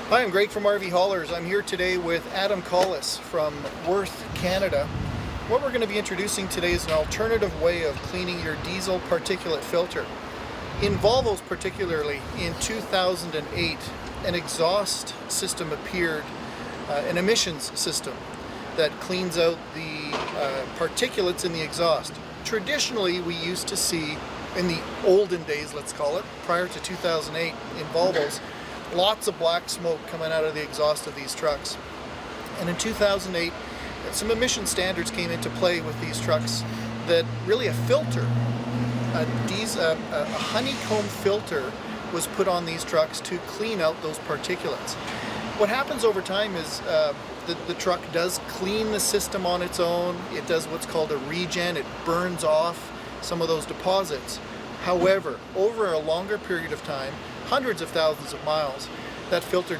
Hi, I'm Greg from RVHaulers. I'm here today with Adam Collis from Wurth, Canada. What we're going to be introducing today is an alternative way of cleaning your diesel particulate filter. In Volvos particularly, in 2008, an exhaust system appeared, an emissions system that cleans out the particulates in the exhaust. Traditionally, we used to see, in the olden days, let's call it, prior to 2008 in Volvos, lots of black smoke coming out of the exhaust of these trucks. And in 2008, some emission standards came into play with these trucks that really a filter, a honeycomb filter was put on these trucks to clean out those particulates. What happens over time is the truck does clean the system on its own. It does what's called a regen. It burns off some of those deposits. However, over a longer period of time, hundreds of thousands of miles, that filter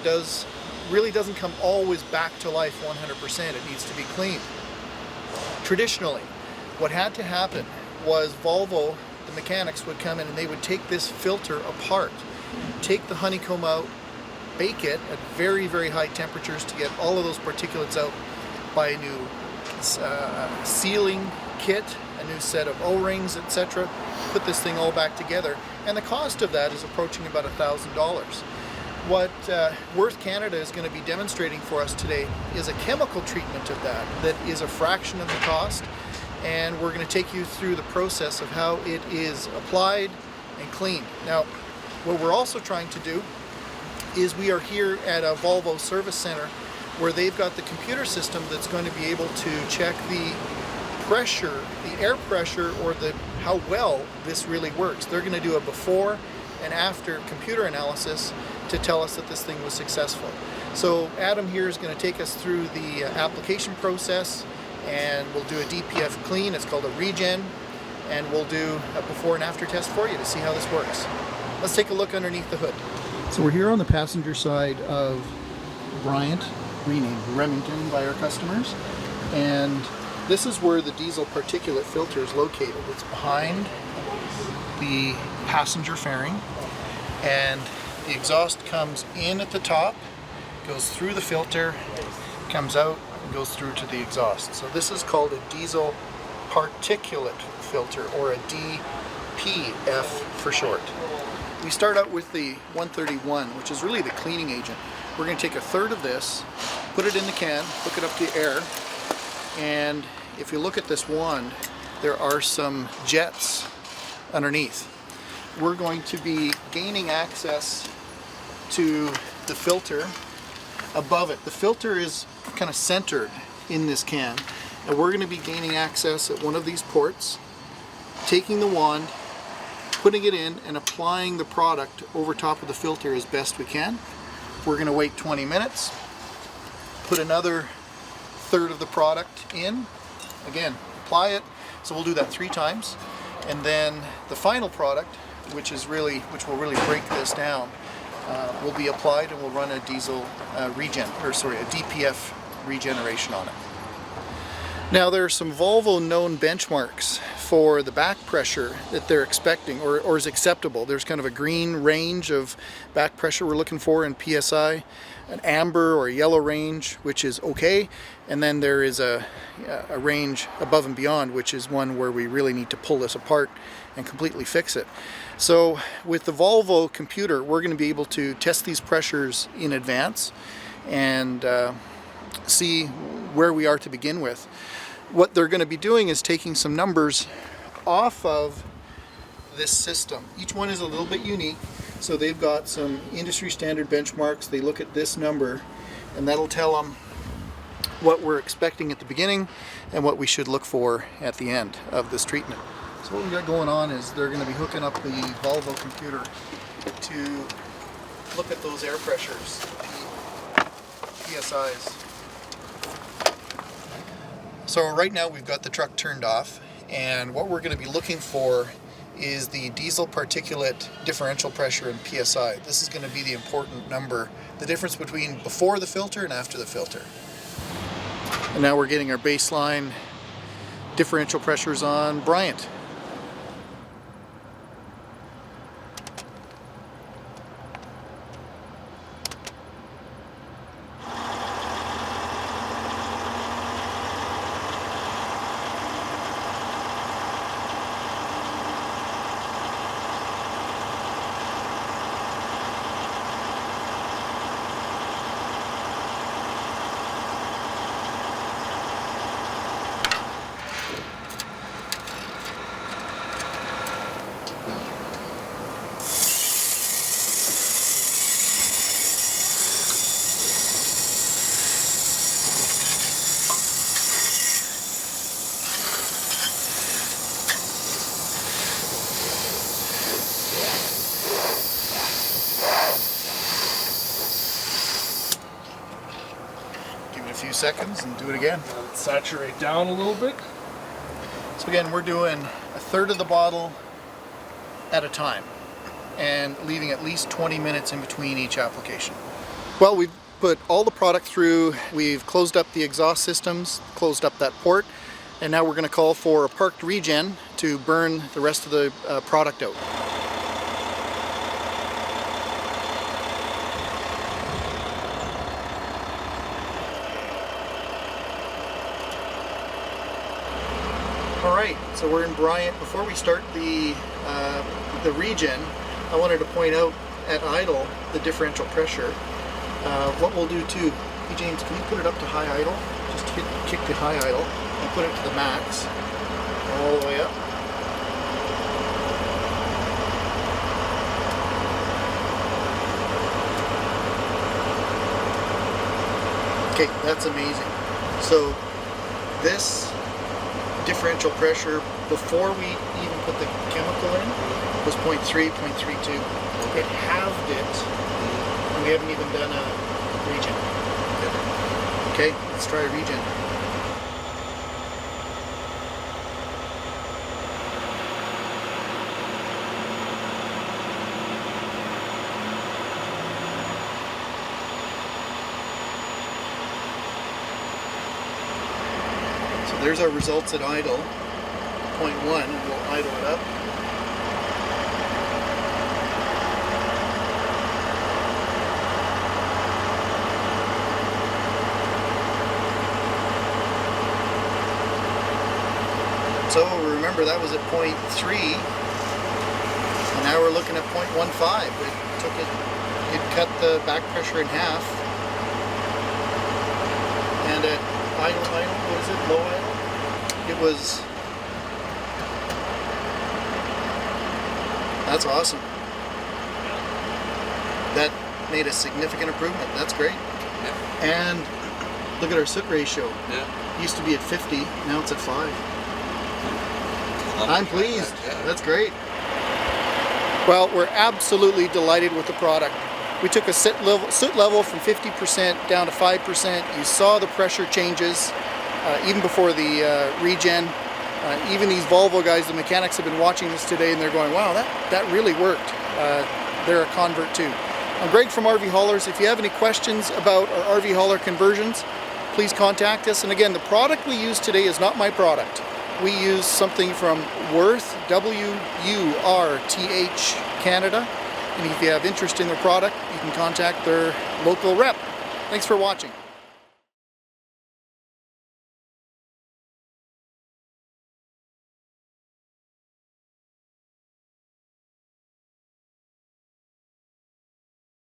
really doesn't come always back to life 100%. It needs to be cleaned. Traditionally, what had to happen was Volvo, the mechanics would come in and they would take this filter apart, take the honeycomb out, bake it at very, very high temperatures to get all of those particulates out, buy a new sealing kit, a new set of O-rings, etc., put this thing all back together, and the cost of that is approaching about $1,000. What Wurth Canada is going to be demonstrating for us today is a chemical treatment of that is a fraction of the cost, and we're going to take you through the process of how it is applied and cleaned. Now, what we're also trying to do is we are here at a Volvo service center where they've got the computer system that's going to be able to check the pressure, the air pressure, or how well this really works. They're going to do a before and after computer analysis to tell us that this thing was successful. So Adam here is going to take us through the application process, and we'll do a DPF clean. It's called a regen, and we'll do a before and after test for you to see how this works. Let's take a look underneath the hood. So we're here on the passenger side of Bryant, renamed Remington by our customers, and this is where the diesel particulate filter is located. It's behind the passenger fairing, and the exhaust comes in at the top, goes through the filter, comes out, and goes through to the exhaust. So this is called a diesel particulate filter, or a DPF for short. We start out with the 131, which is really the cleaning agent. We're going to take a third of this, put it in the can, hook it up to air, and if you look at this wand, there are some jets underneath. We're going to be gaining access to the filter above it. The filter is kind of centered in this can, and we're going to be gaining access at one of these ports, taking the wand, putting it in, and applying the product over top of the filter as best we can. We're going to wait 20 minutes, put another third of the product in, again, apply it. So we'll do that 3 times, and then the final product, which will really break this down, will be applied, and we'll run a diesel a DPF regeneration on it. Now, there are some Volvo known benchmarks for the back pressure that they're expecting or is acceptable. There's kind of a green range of back pressure we're looking for in PSI, an amber or a yellow range, which is okay, and then there is a range above and beyond, which is one where we really need to pull this apart and completely fix it. So with the Volvo computer, we're going to be able to test these pressures in advance and see where we are to begin with. What they're going to be doing is taking some numbers off of this system. Each one is a little bit unique, so they've got some industry standard benchmarks. They look at this number, and that'll tell them what we're expecting at the beginning and what we should look for at the end of this treatment. So what we got going on is they're going to be hooking up the Volvo computer to look at those air pressures, the PSIs. So right now we've got the truck turned off, and what we're going to be looking for is the diesel particulate differential pressure in PSI. This is going to be the important number, the difference between before the filter and after the filter. And now we're getting our baseline differential pressures on Bryant. few seconds and do it again. Saturate down a little bit. So again, we're doing a third of the bottle at a time and leaving at least 20 minutes in between each application. Well, we've put all the product through, we've closed up the exhaust systems, closed up that port, and now we're going to call for a parked regen to burn the rest of the product out. Alright, so we're in Bryant. Before we start the regen, I wanted to point out at idle the differential pressure. What we'll do too, hey James, can you put it up to high idle? Just kick to high idle and put it to the max, all the way up. Okay, that's amazing. So this differential pressure before we even put the chemical in was 0.3, 0.32. It halved it, and we haven't even done a regen. Okay, let's try a regen. So there's our results at idle, 0.1, and we'll idle it up. So remember, that was at 0.3, and now we're looking at 0.15. It cut the back pressure in half, and at idle, what is it, low idle? It was, that's awesome. That made a significant improvement. That's great. Yeah. And look at our soot ratio. Yeah. It used to be at 50, now it's at 5. I'm pleased. That's great. Well, we're absolutely delighted with the product. We took a soot level from 50% down to 5%. You saw the pressure changes even before the regen. Even these Volvo guys, the mechanics, have been watching this today and they're going, wow, that really worked. They're a convert too. I'm Greg from RV Haulers. If you have any questions about our RV hauler conversions, please contact us. And again, the product we use today is not my product. We use something from Wurth, W-U-R-T-H, Canada. And if you have interest in their product, you can contact their local rep. Thanks for watching.